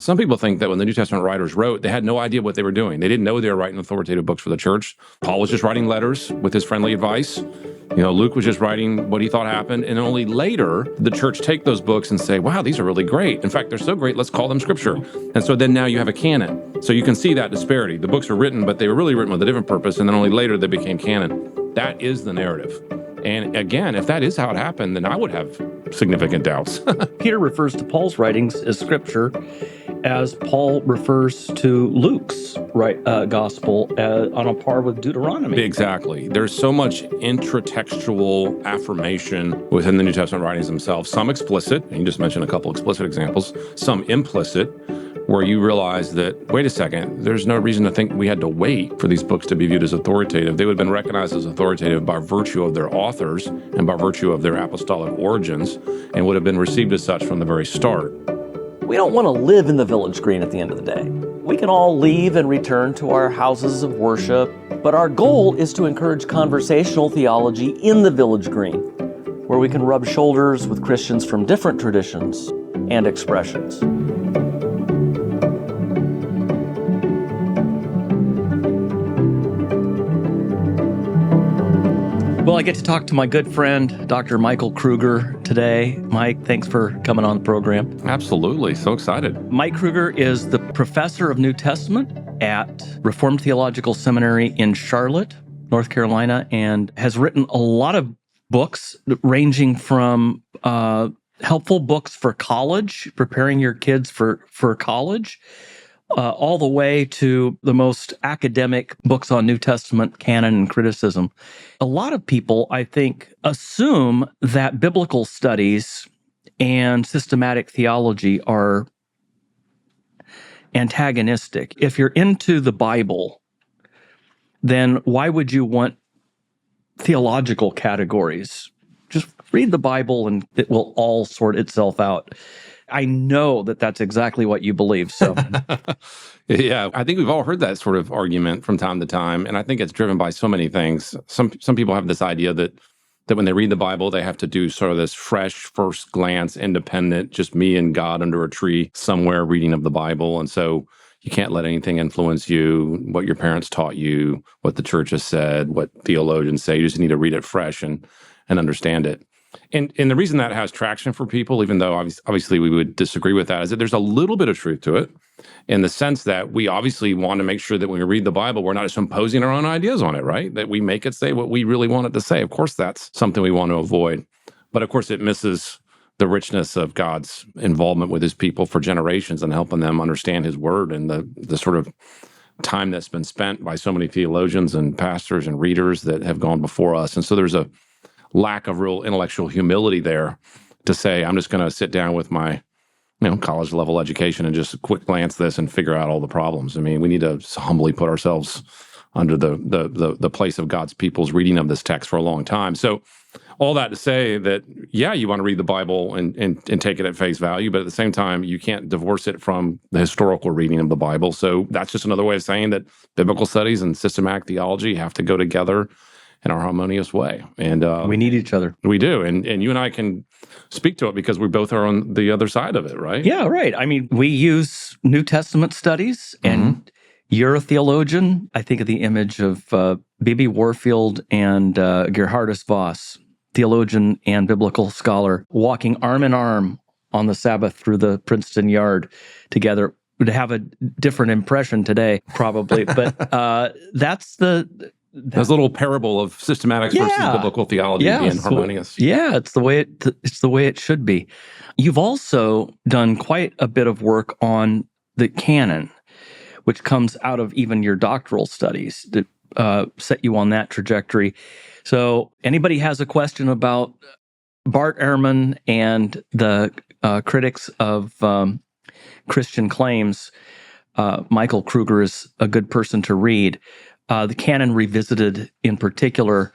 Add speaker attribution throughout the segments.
Speaker 1: Some people think that when the New Testament writers wrote, they had no idea what they were doing. They didn't know they were writing authoritative books for the church. Paul was just writing letters with his friendly advice. Luke was just writing what he thought happened. And only later, the church take those books and say, wow, these are really great. In fact, they're so great, let's call them scripture. And so then now you have a canon. So you can see that disparity. The books were written, but they were really written with a different purpose. And then only later they became canon. That is the narrative. And again, if that is how it happened, then I would have significant doubts.
Speaker 2: Peter refers to Paul's writings as scripture, as Paul refers to Luke's gospel on a par with Deuteronomy.
Speaker 1: Exactly. There's so much intratextual affirmation within the New Testament writings themselves, some explicit, and you just mentioned a couple explicit examples, some implicit, where you realize that, wait a second, there's no reason to think we had to wait for these books to be viewed as authoritative. They would have been recognized as authoritative by virtue of their authors and by virtue of their apostolic origins, and would have been received as such from the very start.
Speaker 3: We don't want to live in the village green at the end of the day. We can all leave and return to our houses of worship, but our goal is to encourage conversational theology in the village green, where we can rub shoulders with Christians from different traditions and expressions.
Speaker 2: Well, I get to talk to my good friend, Dr. Michael Kruger, today. Mike, thanks for coming on the program.
Speaker 1: Absolutely. So excited.
Speaker 2: Mike Kruger is the professor of New Testament at Reformed Theological Seminary in Charlotte, North Carolina, and has written a lot of books ranging from helpful books for college, preparing your kids for college, all the way to the most academic books on New Testament canon and criticism. A lot of people, I think, assume that biblical studies and systematic theology are antagonistic. If you're into the Bible, then why would you want theological categories? Just read the Bible and it will all sort itself out. I know that that's exactly what you believe. So,
Speaker 1: yeah, I think we've all heard that sort of argument from time to time, and I think it's driven by so many things. Some people have this idea that when they read the Bible, they have to do sort of this fresh, first glance, independent, just me and God under a tree somewhere reading of the Bible, and so you can't let anything influence you, what your parents taught you, what the church has said, what theologians say. You just need to read it fresh and understand it. And the reason that has traction for people, even though obviously we would disagree with that, is that there's a little bit of truth to it in the sense that we obviously want to make sure that when we read the Bible, we're not just imposing our own ideas on it, right? That we make it say what we really want it to say. Of course, that's something we want to avoid. But of course, it misses the richness of God's involvement with his people for generations and helping them understand his word and the sort of time that's been spent by so many theologians and pastors and readers that have gone before us. And so there's a lack of real intellectual humility there to say, I'm just going to sit down with my college level education and just quick glance this and figure out all the problems. I mean, we need to humbly put ourselves under the place of God's people's reading of this text for a long time. So all that to say that, yeah, you want to read the Bible and take it at face value, but at the same time, you can't divorce it from the historical reading of the Bible. So that's just another way of saying that biblical studies and systematic theology have to go together in our harmonious way. And
Speaker 2: we need each other.
Speaker 1: We do. And you and I can speak to it because we both are on the other side of it, right?
Speaker 2: Yeah, right. I mean, we use New Testament studies, and you're a theologian. I think of the image of B.B. Warfield and Gerhardus Voss, theologian and biblical scholar, walking arm in arm on the Sabbath through the Princeton yard together. Would have a different impression today, probably. But that's
Speaker 1: There's a little parable of systematic versus biblical theology being harmonious.
Speaker 2: It's the way it should be. You've also done quite a bit of work on the canon, which comes out of even your doctoral studies that set you on that trajectory. So anybody has a question about Bart Ehrman and the critics of Christian claims, Michael Kruger is a good person to read. The Canon Revisited in particular.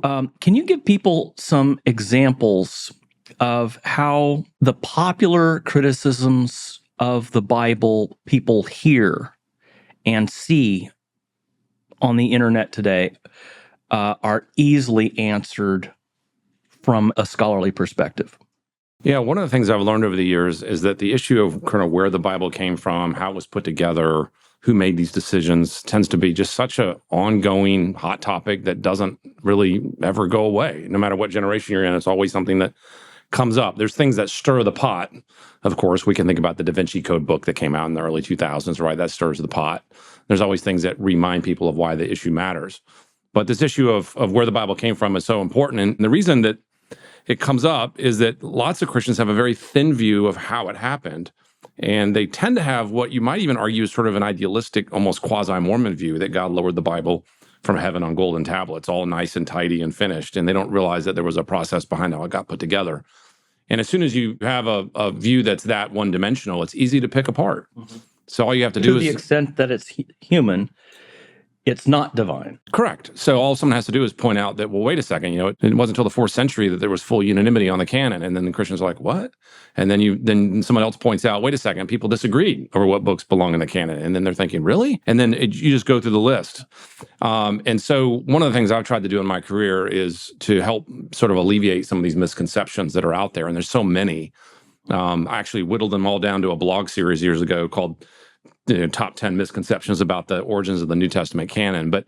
Speaker 2: Can you give people some examples of how the popular criticisms of the Bible people hear and see on the internet today are easily answered from a scholarly perspective?
Speaker 1: Yeah, one of the things I've learned over the years is that the issue of kind of where the Bible came from, how it was put together, who made these decisions tends to be just such an ongoing hot topic that doesn't really ever go away. No matter what generation you're in, it's always something that comes up. There's things that stir the pot. Of course, we can think about the Da Vinci Code book that came out in the early 2000s, right? That stirs the pot. There's always things that remind people of why the issue matters. But this issue of where the Bible came from is so important. And the reason that it comes up is that lots of Christians have a very thin view of how it happened. And they tend to have what you might even argue is sort of an idealistic, almost quasi-Mormon view that God lowered the Bible from heaven on golden tablets, all nice and tidy and finished. And they don't realize that there was a process behind how it got put together. And as soon as you have a view that's that one-dimensional, it's easy to pick apart. Mm-hmm. So all you have to do is—
Speaker 2: to the extent that it's human, it's not divine.
Speaker 1: Correct. So all someone has to do is point out that, well, wait a second, it wasn't until the 4th century that there was full unanimity on the canon. And then the Christians are like, what? And then someone else points out, wait a second, people disagreed over what books belong in the canon. And then they're thinking, really? And then you just go through the list. And so one of the things I've tried to do in my career is to help sort of alleviate some of these misconceptions that are out there. And there's so many. I actually whittled them all down to a blog series years ago called Top 10 Misconceptions about the Origins of the New Testament Canon. But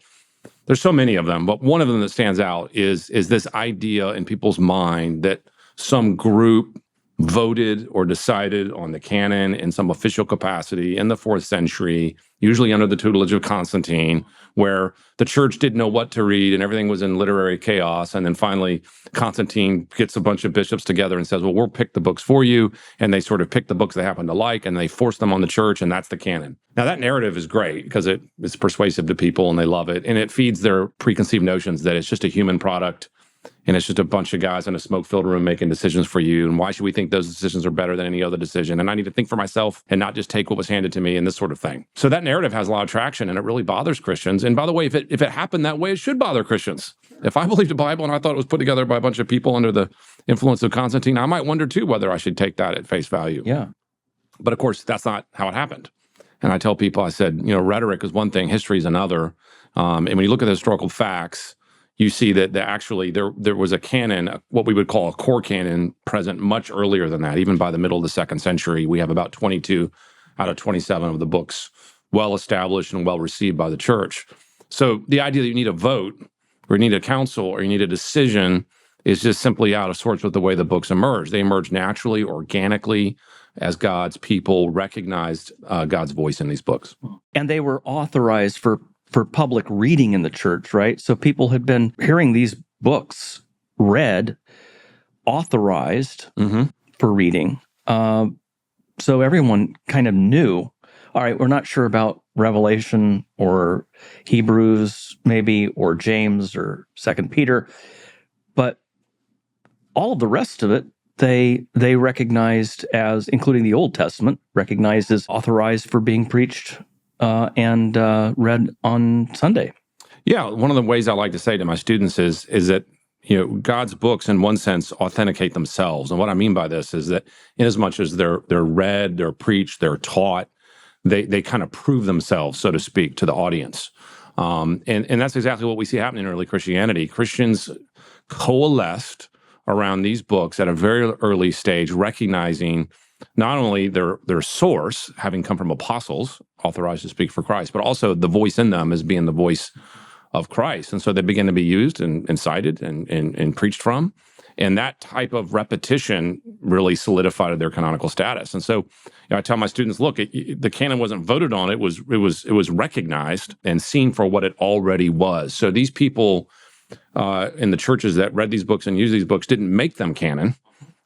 Speaker 1: there's so many of them. But one of them that stands out is this idea in people's mind that some group voted or decided on the canon in some official capacity in the 4th century, usually under the tutelage of Constantine, where the church didn't know what to read and everything was in literary chaos. And then finally, Constantine gets a bunch of bishops together and says, well, we'll pick the books for you. And they sort of pick the books they happen to like, and they force them on the church, and that's the canon. Now, that narrative is great because it's persuasive to people and they love it. And it feeds their preconceived notions that it's just a human product and it's just a bunch of guys in a smoke-filled room making decisions for you. And why should we think those decisions are better than any other decision? And I need to think for myself and not just take what was handed to me and this sort of thing. So that narrative has a lot of traction, and it really bothers Christians. And by the way, if it happened that way, it should bother Christians. If I believed the Bible and I thought it was put together by a bunch of people under the influence of Constantine, I might wonder too whether I should take that at face value.
Speaker 2: Yeah.
Speaker 1: But of course, that's not how it happened. And I tell people, I said, rhetoric is one thing, history is another. And when you look at the historical facts, you see that actually there was a canon, what we would call a core canon, present much earlier than that. Even by the middle of the 2nd century, we have about 22 out of 27 of the books well established and well received by the church. So the idea that you need a vote or you need a council or you need a decision is just simply out of sorts with the way the books emerge. They emerge naturally, organically, as God's people recognized God's voice in these books.
Speaker 2: And they were authorized for public reading in the church, right? So people had been hearing these books read, authorized for reading. So everyone kind of knew, all right, we're not sure about Revelation or Hebrews maybe, or James or 2 Peter, but all of the rest of it, they recognized as, including the Old Testament, recognized as authorized for being preached and read on Sunday.
Speaker 1: Yeah, one of the ways I like to say to my students is that God's books, in one sense, authenticate themselves. And what I mean by this is that inasmuch as they're read, they're preached, they're taught, they kind of prove themselves, so to speak, to the audience. And that's exactly what we see happening in early Christianity. Christians coalesced around these books at a very early stage, recognizing not only their source, having come from apostles authorized to speak for Christ, but also the voice in them as being the voice of Christ. And so they begin to be used and cited and preached from. And that type of repetition really solidified their canonical status. And so I tell my students, look, the canon wasn't voted on. It was recognized and seen for what it already was. So these people in the churches that read these books and used these books didn't make them canon.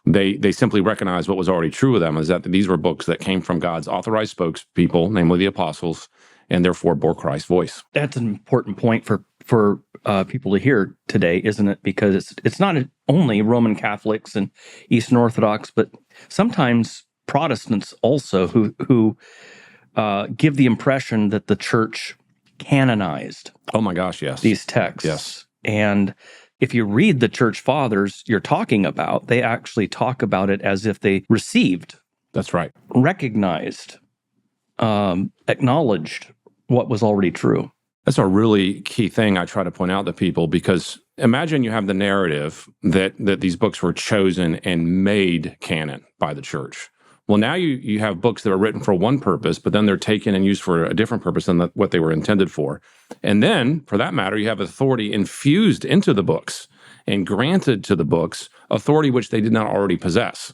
Speaker 1: They simply recognized what was already true of them, is that these were books that came from God's authorized spokespeople, namely the apostles, and therefore bore Christ's voice.
Speaker 2: That's an important point for people to hear today, isn't it? Because it's not only Roman Catholics and Eastern Orthodox, but sometimes Protestants also who give the impression that the church canonized.
Speaker 1: Oh my gosh, yes.
Speaker 2: These texts.
Speaker 1: Yes.
Speaker 2: And if you read the church fathers you're talking about, they actually talk about it as if they received.
Speaker 1: That's right.
Speaker 2: Recognized, acknowledged what was already true.
Speaker 1: That's a really key thing I try to point out to people, because imagine you have the narrative that these books were chosen and made canon by the church. Well, now you have books that are written for one purpose, but then they're taken and used for a different purpose than what they were intended for. And then, for that matter, you have authority infused into the books and granted to the books authority which they did not already possess.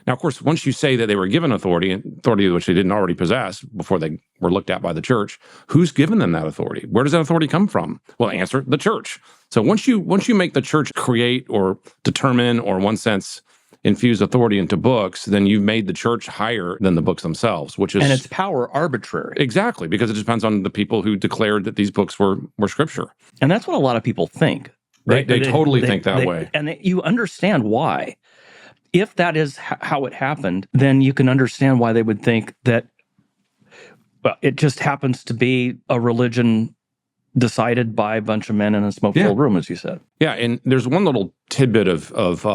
Speaker 1: Now, of course, once you say that they were given authority which they didn't already possess before they were looked at by the church, who's given them that authority? Where does that authority come from? Well, answer, the church. So once you make the church create or determine, or in one sense, infuse authority into books, then you've made the church higher than the books themselves, which is...
Speaker 2: And its power arbitrary.
Speaker 1: Exactly, because it depends on the people who declared that these books were scripture.
Speaker 2: And that's what a lot of people think.
Speaker 1: Right? They totally think that way.
Speaker 2: And you understand why. If that is how it happened, then you can understand why they would think that, well, it just happens to be a religion decided by a bunch of men in a smoke-filled room, as you said.
Speaker 1: Yeah, and there's one little tidbit of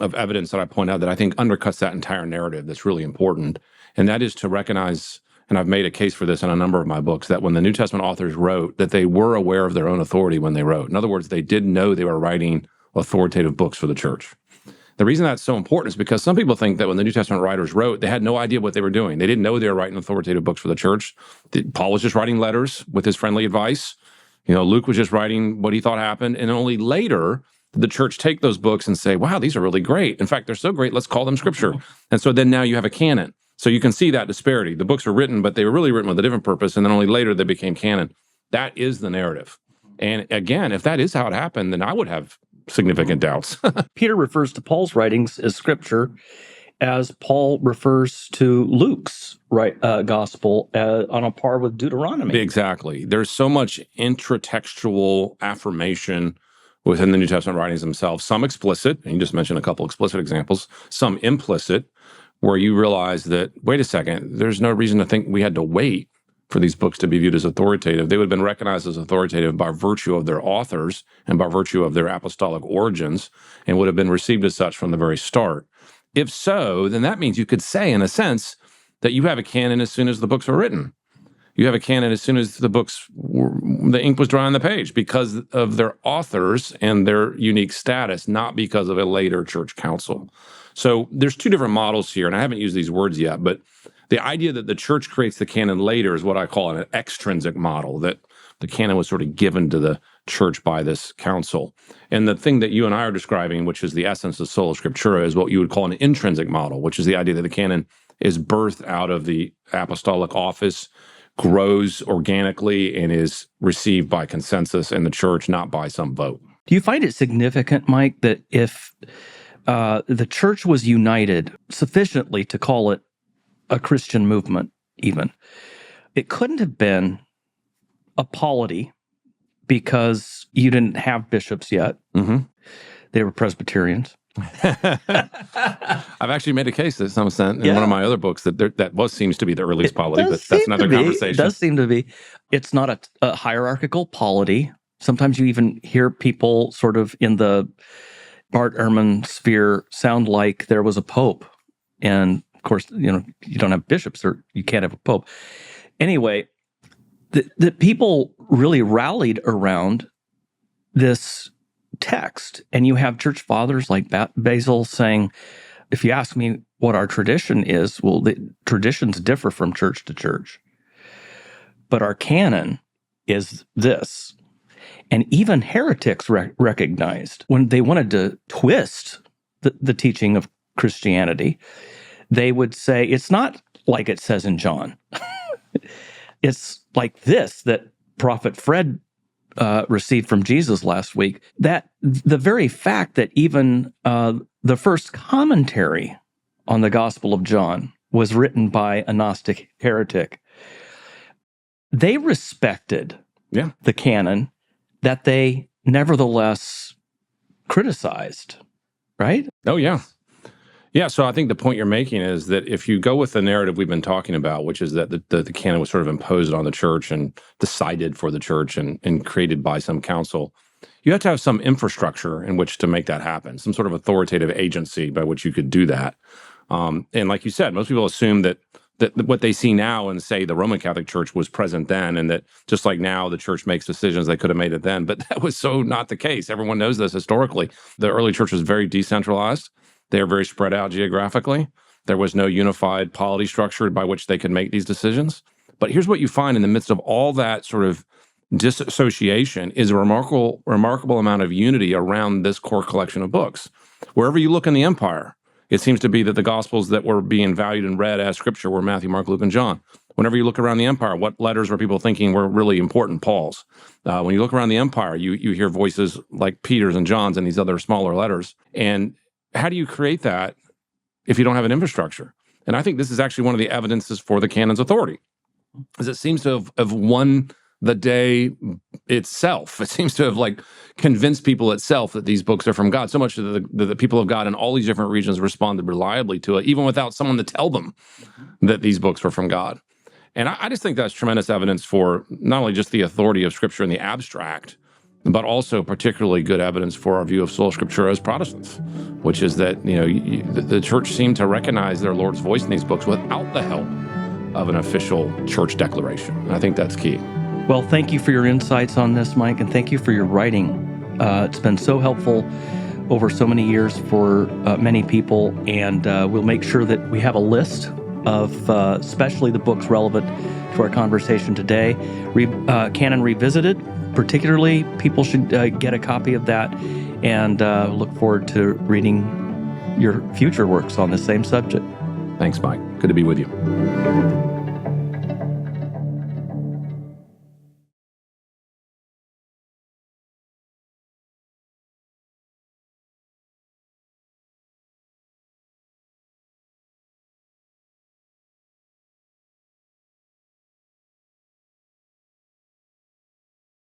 Speaker 1: evidence that I point out that I think undercuts that entire narrative that's really important, and that is to recognize, and I've made a case for this in a number of my books, that when the New Testament authors wrote, that they were aware of their own authority when they wrote. In other words, they did know they were writing authoritative books for the church. The reason that's so important is because some people think that when the New Testament writers wrote, they had no idea what they were doing. They didn't know they were writing authoritative books for the church. Paul was just writing letters with his friendly advice. Luke was just writing what he thought happened. And only later did the church take those books and say, wow, these are really great. In fact, they're so great, let's call them scripture. And so then now you have a canon. So you can see that disparity. The books were written, but they were really written with a different purpose. And then only later they became canon. That is the narrative. And again, if that is how it happened, then I would have significant doubts.
Speaker 2: Peter refers to Paul's writings as scripture, as Paul refers to Luke's gospel on a par with Deuteronomy.
Speaker 1: Exactly. There's so much intratextual affirmation within the New Testament writings themselves, some explicit, and you just mentioned a couple explicit examples, some implicit, where you realize that, wait a second, there's no reason to think we had to wait for these books to be viewed as authoritative. They would have been recognized as authoritative by virtue of their authors and by virtue of their apostolic origins, and would have been received as such from the very start. If so, then that means you could say, in a sense, that you have a canon as soon as the books were written. You have a canon as soon as the ink was dry on the page, because of their authors and their unique status, not because of a later church council. So there's two different models here, and I haven't used these words yet, but the idea that the church creates the canon later is what I call an extrinsic model, that the canon was sort of given to the church by this council. And the thing that you and I are describing, which is the essence of Sola Scriptura, is what you would call an intrinsic model, which is the idea that the canon is birthed out of the apostolic office, grows organically, and is received by consensus in the church, not by some vote.
Speaker 2: Do you find it significant, Mike, that if the church was united sufficiently to call it a Christian movement even, it couldn't have been a polity because you didn't have bishops yet. Mm-hmm. They were Presbyterians.
Speaker 1: I've actually made a case to some extent in one of my other books that seems to be the earliest polity, but that's another conversation.
Speaker 2: It does seem to be. It's not a hierarchical polity. Sometimes you even hear people sort of in the Bart Ehrman sphere sound like there was a pope. And of course, you don't have bishops, or you can't have a pope. Anyway, the people really rallied around this text, and you have church fathers like Basil saying, if you ask me what our tradition is, well, the traditions differ from church to church, but our canon is this. And even heretics recognized when they wanted to twist the teaching of Christianity, they would say, it's not like it says in John. It's like this that Prophet Fred received from Jesus last week, that the very fact that even the first commentary on the Gospel of John was written by a Gnostic heretic, they respected the canon that they nevertheless criticized, right?
Speaker 1: Oh, yeah. Yeah, so I think the point you're making is that if you go with the narrative we've been talking about, which is that the canon was sort of imposed on the church and decided for the church and created by some council, you have to have some infrastructure in which to make that happen, some sort of authoritative agency by which you could do that. And like you said, most people assume that that what they see now and say the Roman Catholic Church was present then, and that just like now the church makes decisions, they could have made it then. But that was so not the case. Everyone knows this historically. The early church was very decentralized. They are very spread out geographically. There was no unified polity structure by which they could make these decisions. But here's what you find in the midst of all that sort of disassociation is a remarkable amount of unity around this core collection of books. Wherever you look in the empire, it seems to be that the Gospels that were being valued and read as Scripture were Matthew, Mark, Luke, and John. Whenever you look around the empire, what letters were people thinking were really important? Paul's. When you look around the empire, you hear voices like Peter's and John's and these other smaller letters. And how do you create that if you don't have an infrastructure? And I think this is actually one of the evidences for the canon's authority, is it seems to have won the day itself. It seems to have like convinced people itself that these books are from God, so much that the people of God in all these different regions responded reliably to it, even without someone to tell them that these books were from God. And I just think that's tremendous evidence for not only just the authority of Scripture in the abstract, but also particularly good evidence for our view of sola scriptura as Protestants, which is that the church seemed to recognize their Lord's voice in these books without the help of an official church declaration. And I think that's key.
Speaker 2: Well, thank you for your insights on this, Mike, and thank you for your writing. It's been so helpful over so many years for many people, and we'll make sure that we have a list of especially the books relevant to our conversation today. Canon Revisited, particularly, people should get a copy of that, and look forward to reading your future works on the same subject.
Speaker 1: Thanks, Mike. Good to be with you.